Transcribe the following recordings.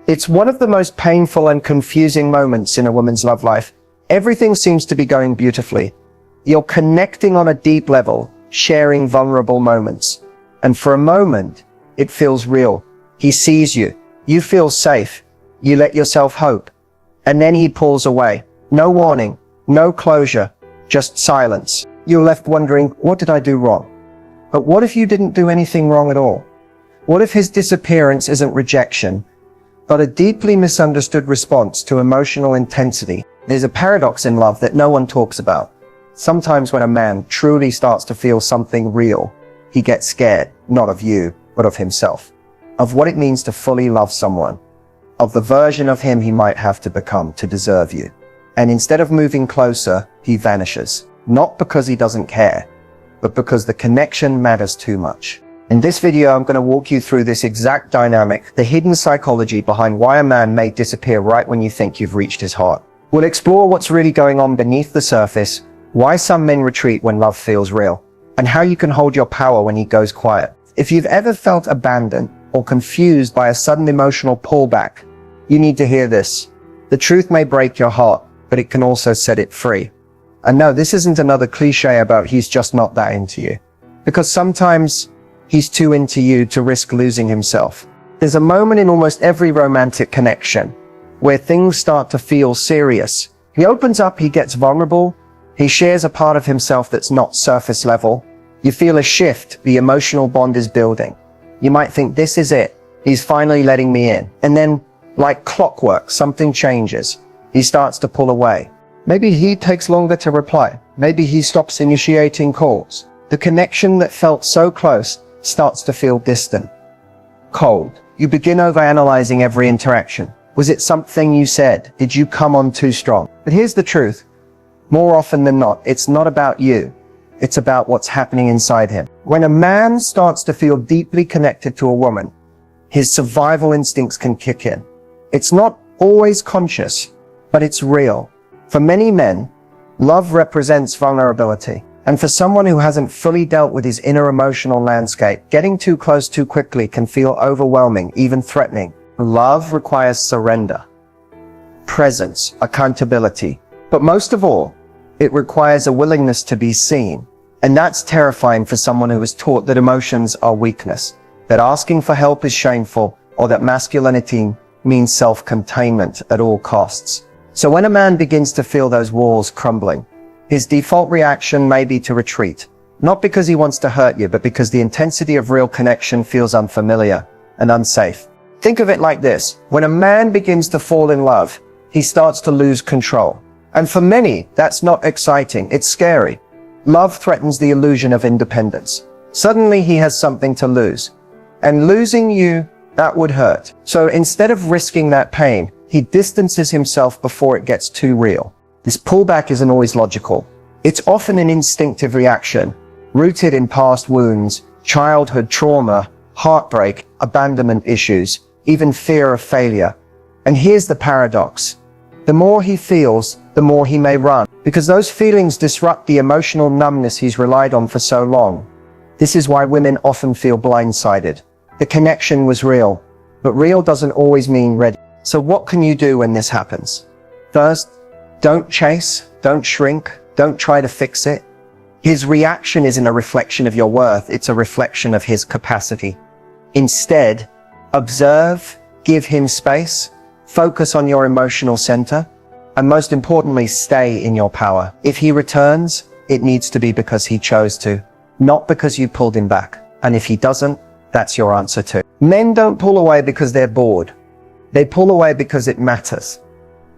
It's one of the most painful and confusing moments in a woman's love life. Everything seems to be going beautifully. You're connecting on a deep level, sharing vulnerable moments. And for a moment, it feels real. He sees you. You feel safe. You let yourself hope. And then he pulls away. No warning, no closure, just silence. You're left wondering, what did I do wrong? But what if you didn't do anything wrong at all? What if his disappearance isn't rejection, but a deeply misunderstood response to emotional intensity? There's a paradox in love that no one talks about. Sometimes when a man truly starts to feel something real, he gets scared, not of you, but of himself, of what it means to fully love someone, of the version of him he might have to become to deserve you. And instead of moving closer, he vanishes. Not because he doesn't care, but because the connection matters too much. In this video, I'm going to walk you through this exact dynamic, the hidden psychology behind why a man may disappear right when you think you've reached his heart. We'll explore what's really going on beneath the surface, why some men retreat when love feels real, and how you can hold your power when he goes quiet. If you've ever felt abandoned or confused by a sudden emotional pullback, you need to hear this. The truth may break your heart, but it can also set it free. And no, this isn't another cliche about he's just not that into you. Because sometimes he's too into you to risk losing himself. There's a moment in almost every romantic connection where things start to feel serious. He opens up, he gets vulnerable, he shares a part of himself that's not surface level. You feel a shift, the emotional bond is building. You might think, this is it, he's finally letting me in. And then, like clockwork, something changes. He starts to pull away. Maybe he takes longer to reply. Maybe he stops initiating calls. The connection that felt so close starts to feel distant, cold. You begin overanalyzing every interaction. Was it something you said? Did you come on too strong? But here's the truth. More often than not, it's not about you. It's about what's happening inside him. When a man starts to feel deeply connected to a woman, his survival instincts can kick in. It's not always conscious, but it's real. For many men, love represents vulnerability. And for someone who hasn't fully dealt with his inner emotional landscape, getting too close too quickly can feel overwhelming, even threatening. Love requires surrender, presence, accountability. But most of all, it requires a willingness to be seen. And that's terrifying for someone who is taught that emotions are weakness, that asking for help is shameful, or that masculinity means self-containment at all costs. So when a man begins to feel those walls crumbling, his default reaction may be to retreat, not because he wants to hurt you, but because the intensity of real connection feels unfamiliar and unsafe. Think of it like this. When a man begins to fall in love, he starts to lose control. And for many, that's not exciting. It's scary. Love threatens the illusion of independence. Suddenly he has something to lose. And losing you, that would hurt. So instead of risking that pain, he distances himself before it gets too real. This pullback isn't always logical. It's often an instinctive reaction, rooted in past wounds, childhood trauma, heartbreak, abandonment issues, even fear of failure. And here's the paradox. The more he feels, the more he may run, because those feelings disrupt the emotional numbness he's relied on for so long. This is why women often feel blindsided. The connection was real, but real doesn't always mean ready. So what can you do when this happens? First, don't chase, don't shrink, don't try to fix it. His reaction isn't a reflection of your worth, it's a reflection of his capacity. Instead, observe, give him space, focus on your emotional center, and most importantly, stay in your power. If he returns, it needs to be because he chose to, not because you pulled him back. And if he doesn't, that's your answer too. Men don't pull away because they're bored. They pull away because it matters.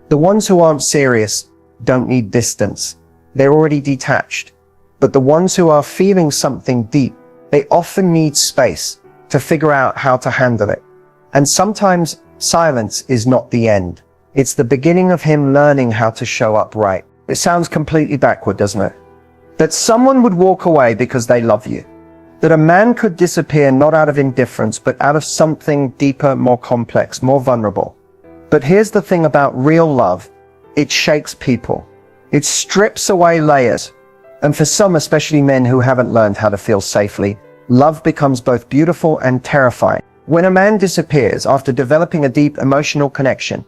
The ones who aren't serious don't need distance. They're already detached. But the ones who are feeling something deep, they often need space to figure out how to handle it. And sometimes silence is not the end. It's the beginning of him learning how to show up right. It sounds completely backward, doesn't it? That someone would walk away because they love you. That a man could disappear not out of indifference, but out of something deeper, more complex, more vulnerable. But here's the thing about real love. It shakes people. It strips away layers. And for some, especially men who haven't learned how to feel safely, love becomes both beautiful and terrifying. When a man disappears after developing a deep emotional connection,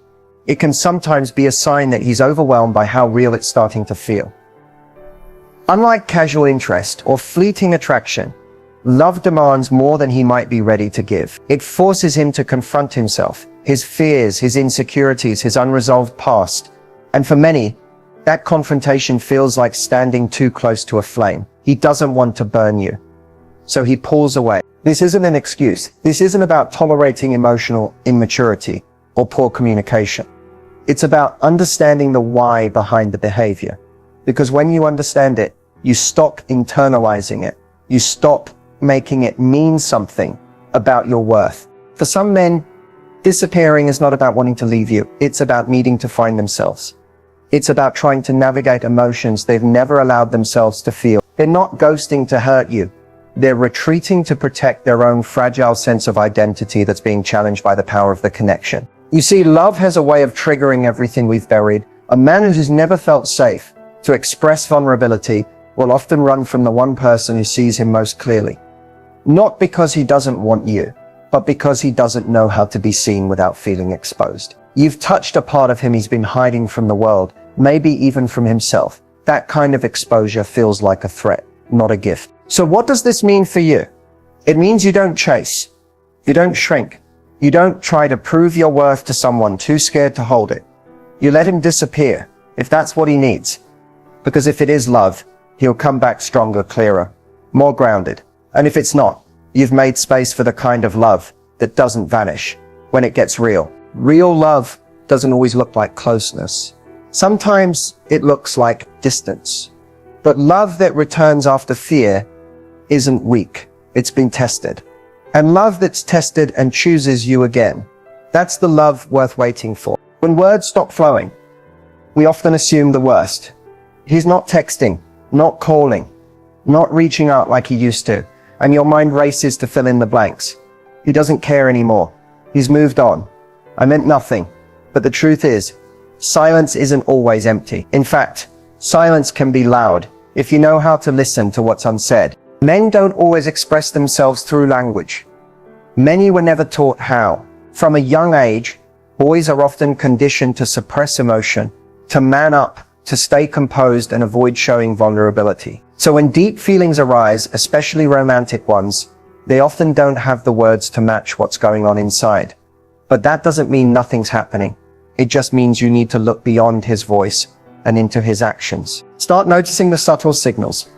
it can sometimes be a sign that he's overwhelmed by how real it's starting to feel. Unlike casual interest or fleeting attraction, love demands more than he might be ready to give. It forces him to confront himself, his fears, his insecurities, his unresolved past. And for many, that confrontation feels like standing too close to a flame. He doesn't want to burn you, so he pulls away. This isn't an excuse. This isn't about tolerating emotional immaturity or poor communication. It's about understanding the why behind the behavior. Because when you understand it, you stop internalizing it. You stop making it mean something about your worth. For some men, disappearing is not about wanting to leave you. It's about needing to find themselves. It's about trying to navigate emotions they've never allowed themselves to feel. They're not ghosting to hurt you. They're retreating to protect their own fragile sense of identity that's being challenged by the power of the connection. You see, love has a way of triggering everything we've buried. A man who's never felt safe to express vulnerability will often run from the one person who sees him most clearly. Not because he doesn't want you, but because he doesn't know how to be seen without feeling exposed. You've touched a part of him he's been hiding from the world, maybe even from himself. That kind of exposure feels like a threat, not a gift. So what does this mean for you? It means you don't chase. You don't shrink. You don't try to prove your worth to someone too scared to hold it. You let him disappear, if that's what he needs. Because if it is love, he'll come back stronger, clearer, more grounded. And if it's not, you've made space for the kind of love that doesn't vanish when it gets real. Real love doesn't always look like closeness. Sometimes it looks like distance. But love that returns after fear isn't weak. It's been tested. And love that's tested and chooses you again, that's the love worth waiting for. When words stop flowing, we often assume the worst. He's not texting, not calling, not reaching out like he used to, and your mind races to fill in the blanks. He doesn't care anymore. He's moved on. I meant nothing. But the truth is, silence isn't always empty. In fact, silence can be loud if you know how to listen to what's unsaid. Men don't always express themselves through language. Many were never taught how. From a young age, boys are often conditioned to suppress emotion, to man up, to stay composed and avoid showing vulnerability. So when deep feelings arise, especially romantic ones, they often don't have the words to match what's going on inside. But that doesn't mean nothing's happening. It just means you need to look beyond his voice and into his actions. Start noticing the subtle signals.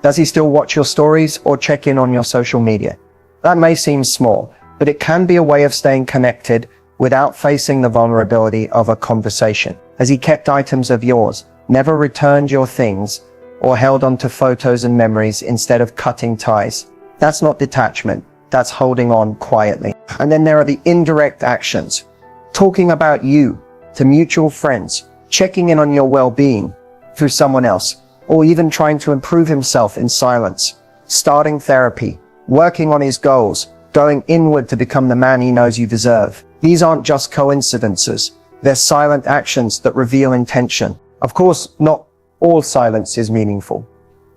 Does he still watch your stories or check in on your social media? That may seem small, but it can be a way of staying connected without facing the vulnerability of a conversation. Has he kept items of yours, never returned your things, or held onto photos and memories instead of cutting ties? That's not detachment. That's holding on quietly. And then there are the indirect actions. Talking about you to mutual friends, checking in on your well-being through someone else, or even trying to improve himself in silence, starting therapy, working on his goals, going inward to become the man he knows you deserve. These aren't just coincidences. They're silent actions that reveal intention. Of course, not all silence is meaningful.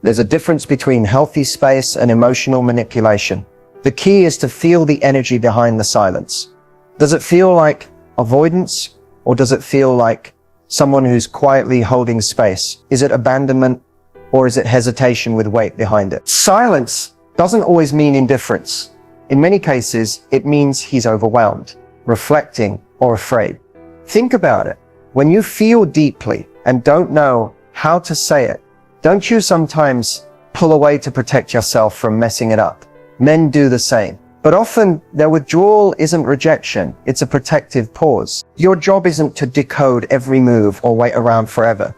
There's a difference between healthy space and emotional manipulation. The key is to feel the energy behind the silence. Does it feel like avoidance, or does it feel like someone who's quietly holding space? Is it abandonment, or is it hesitation with weight behind it? Silence doesn't always mean indifference. In many cases, it means he's overwhelmed, reflecting, or afraid. Think about it. When you feel deeply and don't know how to say it, don't you sometimes pull away to protect yourself from messing it up? Men do the same. But often, their withdrawal isn't rejection, it's a protective pause. Your job isn't to decode every move or wait around forever.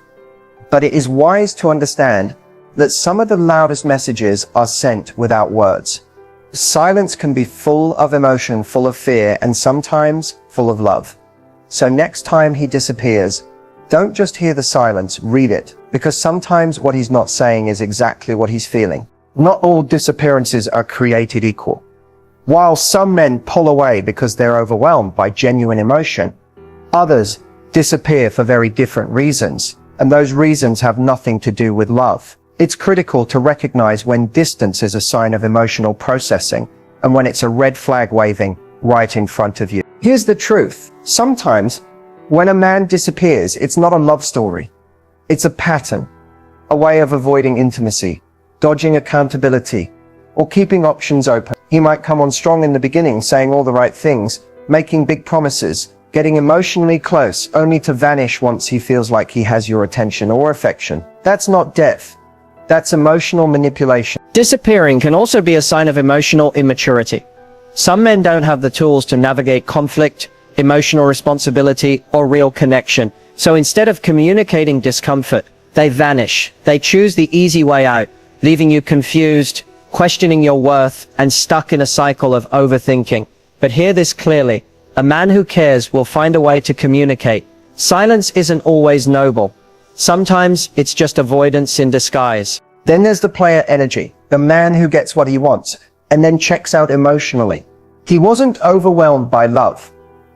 But it is wise to understand that some of the loudest messages are sent without words. Silence can be full of emotion, full of fear, and sometimes full of love. So next time he disappears, don't just hear the silence, read it, because sometimes what he's not saying is exactly what he's feeling. Not all disappearances are created equal. While some men pull away because they're overwhelmed by genuine emotion, others disappear for very different reasons, and those reasons have nothing to do with love. It's critical to recognize when distance is a sign of emotional processing and when it's a red flag waving right in front of you. Here's the truth. Sometimes, when a man disappears, it's not a love story. It's a pattern, a way of avoiding intimacy, dodging accountability, or keeping options open. He might come on strong in the beginning, saying all the right things, making big promises, getting emotionally close, only to vanish once he feels like he has your attention or affection. That's not depth. That's emotional manipulation. Disappearing can also be a sign of emotional immaturity. Some men don't have the tools to navigate conflict, emotional responsibility, or real connection. So instead of communicating discomfort, they vanish. They choose the easy way out, leaving you confused, questioning your worth, and stuck in a cycle of overthinking. But hear this clearly. A man who cares will find a way to communicate. Silence isn't always noble. Sometimes it's just avoidance in disguise. Then there's the player energy, the man who gets what he wants, and then checks out emotionally. He wasn't overwhelmed by love.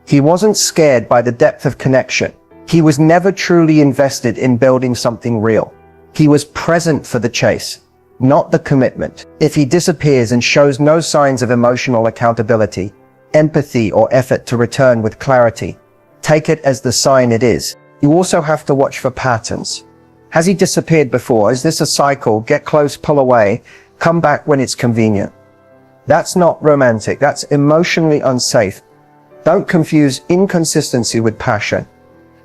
He wasn't scared by the depth of connection. He was never truly invested in building something real. He was present for the chase, not the commitment. If he disappears and shows no signs of emotional accountability, empathy, or effort to return with clarity, take it as the sign it is. You also have to watch for patterns. Has he disappeared before? Is this a cycle? Get close, pull away, come back when it's convenient. That's not romantic. That's emotionally unsafe. Don't confuse inconsistency with passion.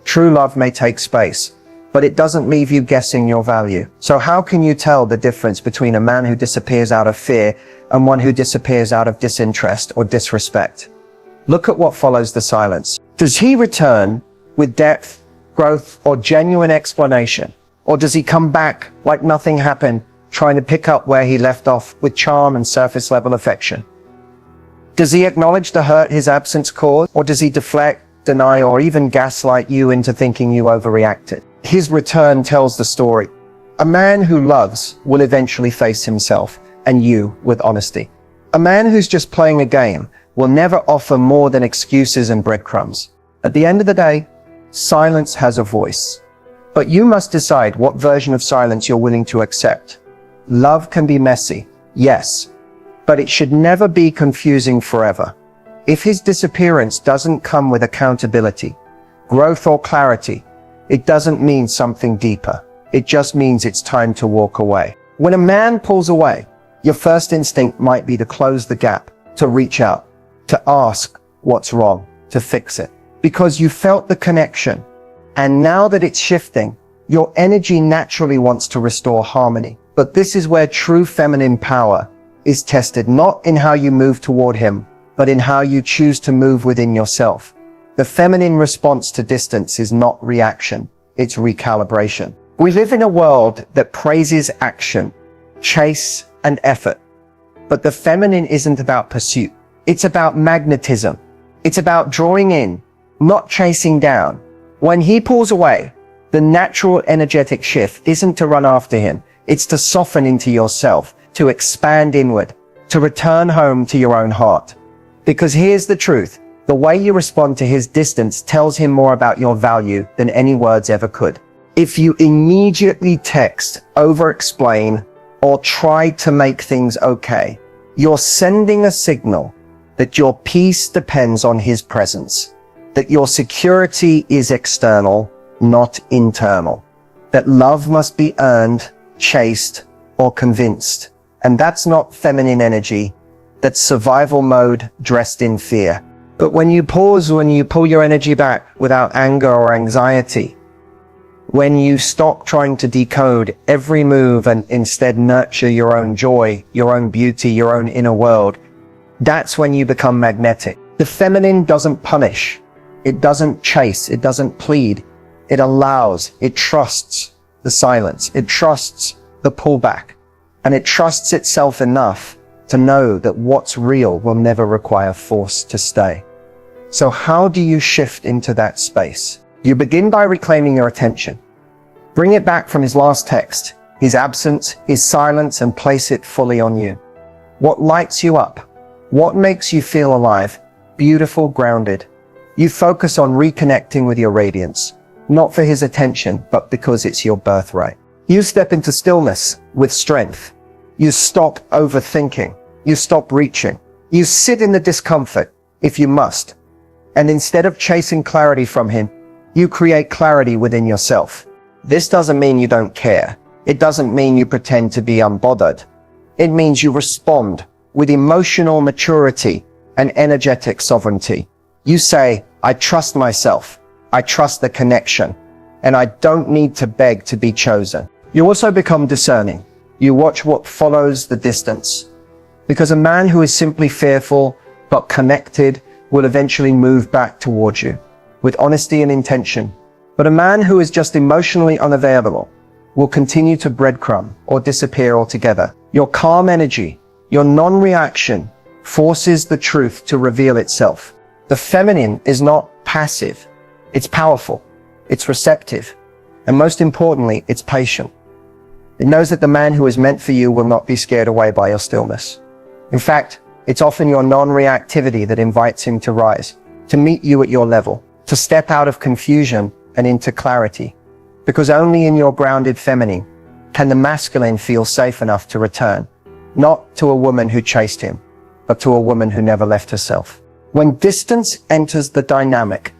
True love may take space, but it doesn't leave you guessing your value. So how can you tell the difference between a man who disappears out of fear and one who disappears out of disinterest or disrespect? Look at what follows the silence. Does he return with depth, growth, or genuine explanation? Or does he come back like nothing happened, trying to pick up where he left off with charm and surface level affection? Does he acknowledge the hurt his absence caused? Or does he deflect, deny, or even gaslight you into thinking you overreacted? His return tells the story. A man who loves will eventually face himself and you with honesty. A man who's just playing a game will never offer more than excuses and breadcrumbs. At the end of the day, silence has a voice. But you must decide what version of silence you're willing to accept. Love can be messy, yes, but it should never be confusing forever. If his disappearance doesn't come with accountability, growth, or clarity, it doesn't mean something deeper. It just means it's time to walk away. When a man pulls away, your first instinct might be to close the gap, to reach out, to ask what's wrong, to fix it. Because you felt the connection. And now that it's shifting, your energy naturally wants to restore harmony. But this is where true feminine power is tested, not in how you move toward him, but in how you choose to move within yourself. The feminine response to distance is not reaction, it's recalibration. We live in a world that praises action, chase, and effort. But the feminine isn't about pursuit. It's about magnetism. It's about drawing in, not chasing down. When he pulls away, the natural energetic shift isn't to run after him. It's to soften into yourself, to expand inward, to return home to your own heart. Because here's the truth. The way you respond to his distance tells him more about your value than any words ever could. If you immediately text, over-explain, or try to make things okay, you're sending a signal that your peace depends on his presence, that your security is external, not internal, that love must be earned, chased, or convinced. And that's not feminine energy. That's survival mode dressed in fear. But when you pause, when you pull your energy back without anger or anxiety, when you stop trying to decode every move and instead nurture your own joy, your own beauty, your own inner world, that's when you become magnetic. The feminine doesn't punish. It doesn't chase. It doesn't plead. It allows. It trusts the silence. It trusts the pullback. And it trusts itself enough to know that what's real will never require force to stay. So how do you shift into that space? You begin by reclaiming your attention. Bring it back from his last text, his absence, his silence, and place it fully on you. What lights you up? What makes you feel alive, beautiful, grounded? You focus on reconnecting with your radiance, not for his attention, but because it's your birthright. You step into stillness with strength. You stop overthinking. You stop reaching. You sit in the discomfort. if you must. And instead of chasing clarity from him, you create clarity within yourself. This doesn't mean you don't care. It doesn't mean you pretend to be unbothered. It means you respond with emotional maturity and energetic sovereignty. You say, I trust myself. I trust the connection. And I don't need to beg to be chosen. You also become discerning. You watch what follows the distance. Because a man who is simply fearful but connected will eventually move back towards you with honesty and intention. But a man who is just emotionally unavailable will continue to breadcrumb or disappear altogether. Your calm energy, your non-reaction, forces the truth to reveal itself. The feminine is not passive. It's powerful. It's receptive. And most importantly, it's patient. It knows that the man who is meant for you will not be scared away by your stillness. In fact, it's often your non-reactivity that invites him to rise, to meet you at your level, to step out of confusion and into clarity. Because only in your grounded feminine can the masculine feel safe enough to return, not to a woman who chased him, but to a woman who never left herself. When distance enters the dynamic,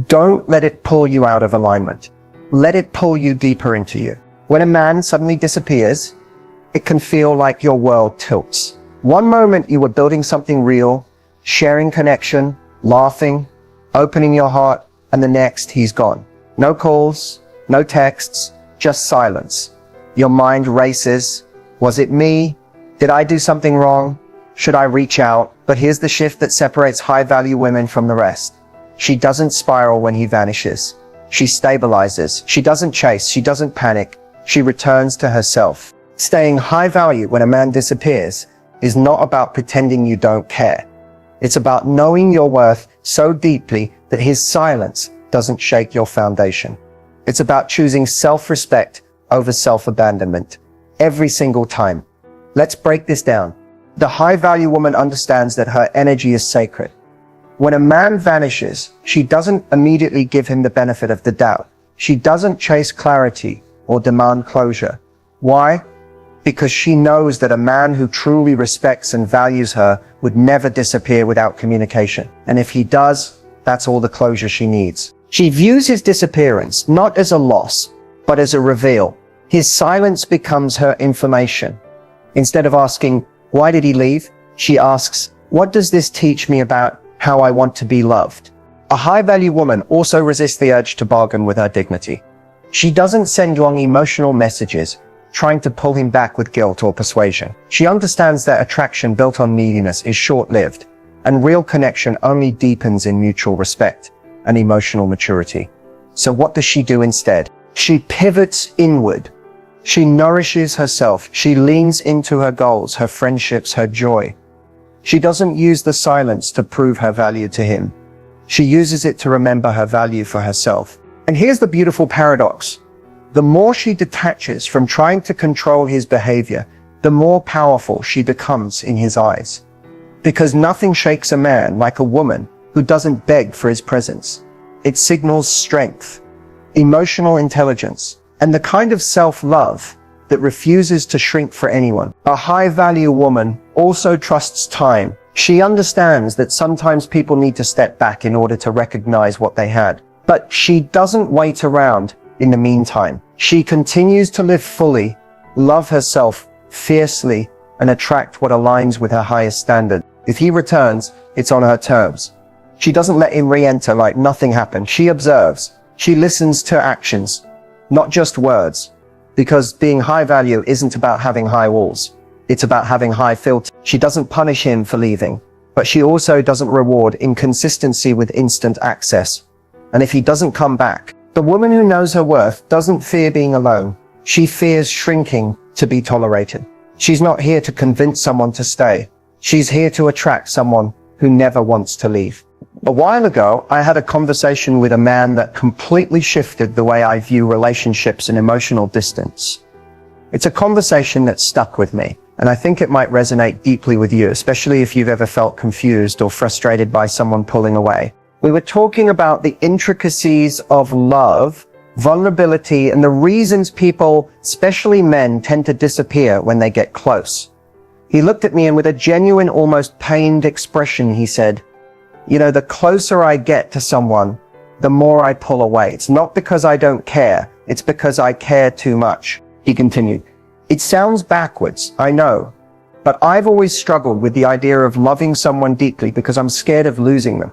don't let it pull you out of alignment. Let it pull you deeper into you. When a man suddenly disappears, it can feel like your world tilts. One moment you were building something real, sharing connection, laughing, opening your heart, and the next he's gone. No calls, no texts, just silence. Your mind races. Was it me? Did I do something wrong? Should I reach out? But here's the shift that separates high-value women from the rest. She doesn't spiral when he vanishes. She stabilizes. She doesn't chase. She doesn't panic. She returns to herself. Staying high value when a man disappears is not about pretending you don't care. It's about knowing your worth so deeply that his silence doesn't shake your foundation. It's about choosing self-respect over self-abandonment every single time. Let's break this down. The high-value woman understands that her energy is sacred. When a man vanishes, she doesn't immediately give him the benefit of the doubt. She doesn't chase clarity or demand closure. Why? Because she knows that a man who truly respects and values her would never disappear without communication. And if he does, that's all the closure she needs. She views his disappearance not as a loss, but as a reveal. His silence becomes her information. Instead of asking, why did he leave? She asks, what does this teach me about how I want to be loved? A high-value woman also resists the urge to bargain with her dignity. She doesn't send long emotional messages, trying to pull him back with guilt or persuasion. She understands that attraction built on neediness is short-lived, and real connection only deepens in mutual respect and emotional maturity. So what does she do instead? She pivots inward. She nourishes herself. She leans into her goals, her friendships, her joy. She doesn't use the silence to prove her value to him. She uses it to remember her value for herself. And here's the beautiful paradox. The more she detaches from trying to control his behavior, the more powerful she becomes in his eyes. Because nothing shakes a man like a woman who doesn't beg for his presence. It signals strength, emotional intelligence, and the kind of self-love that refuses to shrink for anyone. A high-value woman also trusts time. She understands that sometimes people need to step back in order to recognize what they had. But she doesn't wait around in the meantime. She continues to live fully, love herself fiercely, and attract what aligns with her highest standard. If he returns, it's on her terms. She doesn't let him re-enter like nothing happened. She observes. She listens to actions, not just words. Because being high value isn't about having high walls. It's about having high filter. She doesn't punish him for leaving, but she also doesn't reward inconsistency with instant access. And if he doesn't come back, the woman who knows her worth doesn't fear being alone. She fears shrinking to be tolerated. She's not here to convince someone to stay. She's here to attract someone who never wants to leave. A while ago, I had a conversation with a man that completely shifted the way I view relationships and emotional distance. It's a conversation that stuck with me, and I think it might resonate deeply with you, especially if you've ever felt confused or frustrated by someone pulling away. We were talking about the intricacies of love, vulnerability, and the reasons people, especially men, tend to disappear when they get close. He looked at me and with a genuine, almost pained expression, he said, The closer I get to someone, the more I pull away. It's not because I don't care. It's because I care too much. He continued. It sounds backwards, I know, but I've always struggled with the idea of loving someone deeply because I'm scared of losing them.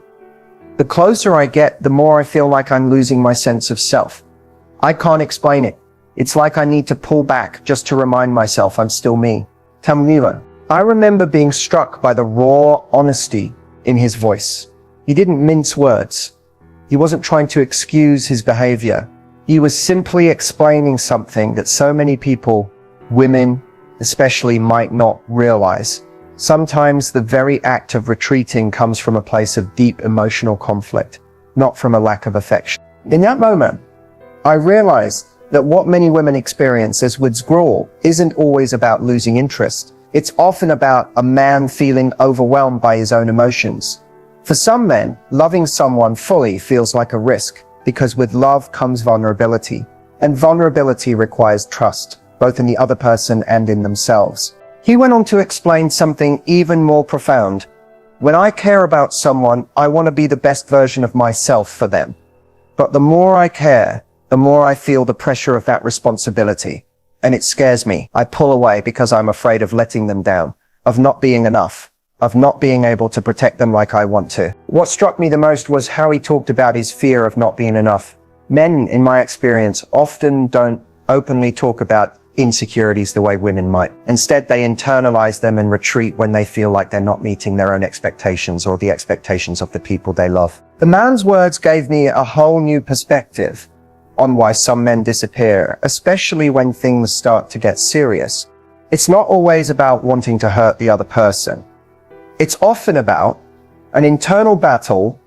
The closer I get, the more I feel like I'm losing my sense of self. I can't explain it. It's like I need to pull back just to remind myself I'm still me. Tamlila. I remember being struck by the raw honesty in his voice. He didn't mince words. He wasn't trying to excuse his behavior. He was simply explaining something that so many people, women especially, might not realize. Sometimes the very act of retreating comes from a place of deep emotional conflict, not from a lack of affection. In that moment, I realized that what many women experience as withdrawal isn't always about losing interest. It's often about a man feeling overwhelmed by his own emotions. For some men, loving someone fully feels like a risk, because with love comes vulnerability, and vulnerability requires trust, both in the other person and in themselves. He went on to explain something even more profound. When I care about someone, I want to be the best version of myself for them. But the more I care, the more I feel the pressure of that responsibility. And it scares me. I pull away because I'm afraid of letting them down, of not being enough, of not being able to protect them like I want to. What struck me the most was how he talked about his fear of not being enough. Men, in my experience, often don't openly talk about insecurities the way women might. Instead, they internalize them and retreat when they feel like they're not meeting their own expectations or the expectations of the people they love. The man's words gave me a whole new perspective on why some men disappear, especially when things start to get serious. It's not always about wanting to hurt the other person. It's often about an internal battle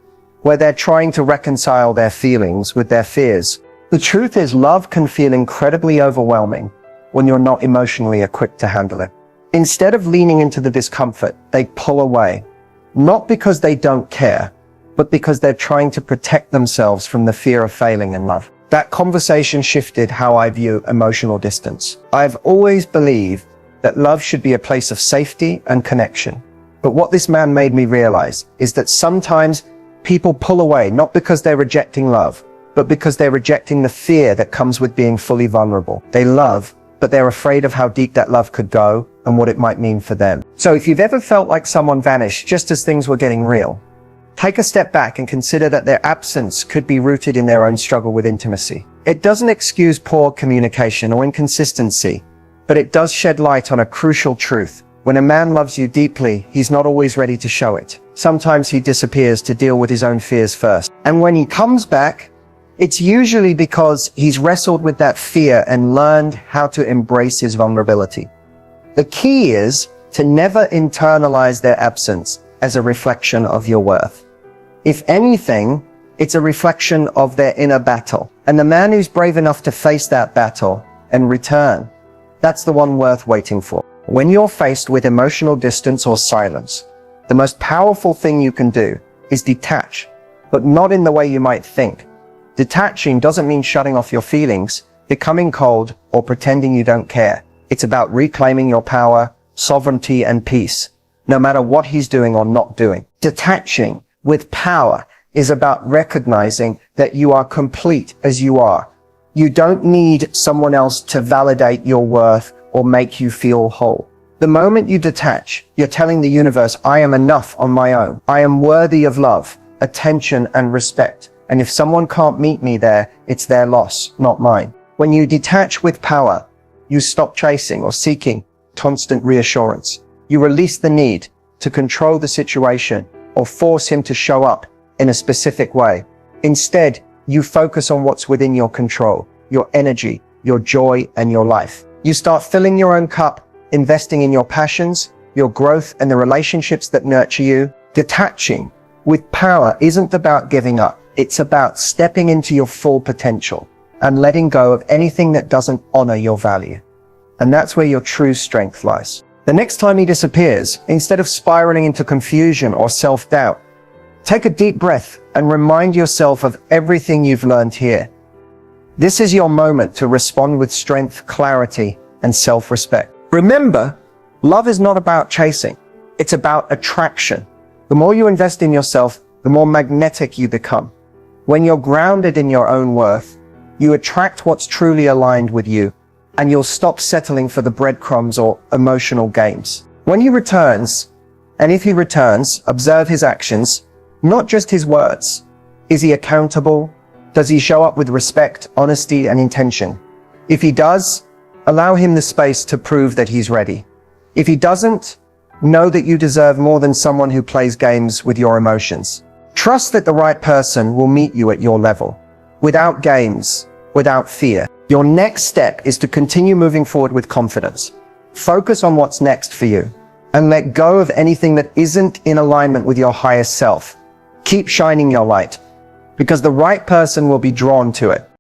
where they're trying to reconcile their feelings with their fears. The truth is, love can feel incredibly overwhelming when you're not emotionally equipped to handle it. Instead of leaning into the discomfort, they pull away, not because they don't care, but because they're trying to protect themselves from the fear of failing in love. That conversation shifted how I view emotional distance. I've always believed that love should be a place of safety and connection. But what this man made me realize is that sometimes people pull away, not because they're rejecting love, but because they're rejecting the fear that comes with being fully vulnerable. They love, but they're afraid of how deep that love could go and what it might mean for them. So if you've ever felt like someone vanished just as things were getting real, take a step back and consider that their absence could be rooted in their own struggle with intimacy. It doesn't excuse poor communication or inconsistency, but it does shed light on a crucial truth. When a man loves you deeply, he's not always ready to show it. Sometimes he disappears to deal with his own fears first. And when he comes back, it's usually because he's wrestled with that fear and learned how to embrace his vulnerability. The key is to never internalize their absence as a reflection of your worth. If anything, it's a reflection of their inner battle. And the man who's brave enough to face that battle and return, that's the one worth waiting for. When you're faced with emotional distance or silence, the most powerful thing you can do is detach, but not in the way you might think. Detaching doesn't mean shutting off your feelings, becoming cold, or pretending you don't care. It's about reclaiming your power, sovereignty, and peace, no matter what he's doing or not doing. Detaching with power is about recognizing that you are complete as you are. You don't need someone else to validate your worth or make you feel whole. The moment you detach, you're telling the universe, I am enough on my own. I am worthy of love, attention, and respect. And if someone can't meet me there, it's their loss, not mine. When you detach with power, you stop chasing or seeking constant reassurance. You release the need to control the situation or force him to show up in a specific way. Instead, you focus on what's within your control, your energy, your joy, and your life. You start filling your own cup, investing in your passions, your growth, and the relationships that nurture you. Detaching with power isn't about giving up. It's about stepping into your full potential and letting go of anything that doesn't honor your value. And that's where your true strength lies. The next time he disappears, instead of spiraling into confusion or self-doubt, take a deep breath and remind yourself of everything you've learned here. This is your moment to respond with strength, clarity, and self-respect. Remember, love is not about chasing. It's about attraction. The more you invest in yourself, the more magnetic you become. When you're grounded in your own worth, you attract what's truly aligned with you, and you'll stop settling for the breadcrumbs or emotional games. When he returns, and if he returns, observe his actions, not just his words. Is he accountable? Does he show up with respect, honesty, and intention? If he does, allow him the space to prove that he's ready. If he doesn't, know that you deserve more than someone who plays games with your emotions. Trust that the right person will meet you at your level, without games, without fear. Your next step is to continue moving forward with confidence. Focus on what's next for you, and let go of anything that isn't in alignment with your highest self. Keep shining your light, because the right person will be drawn to it.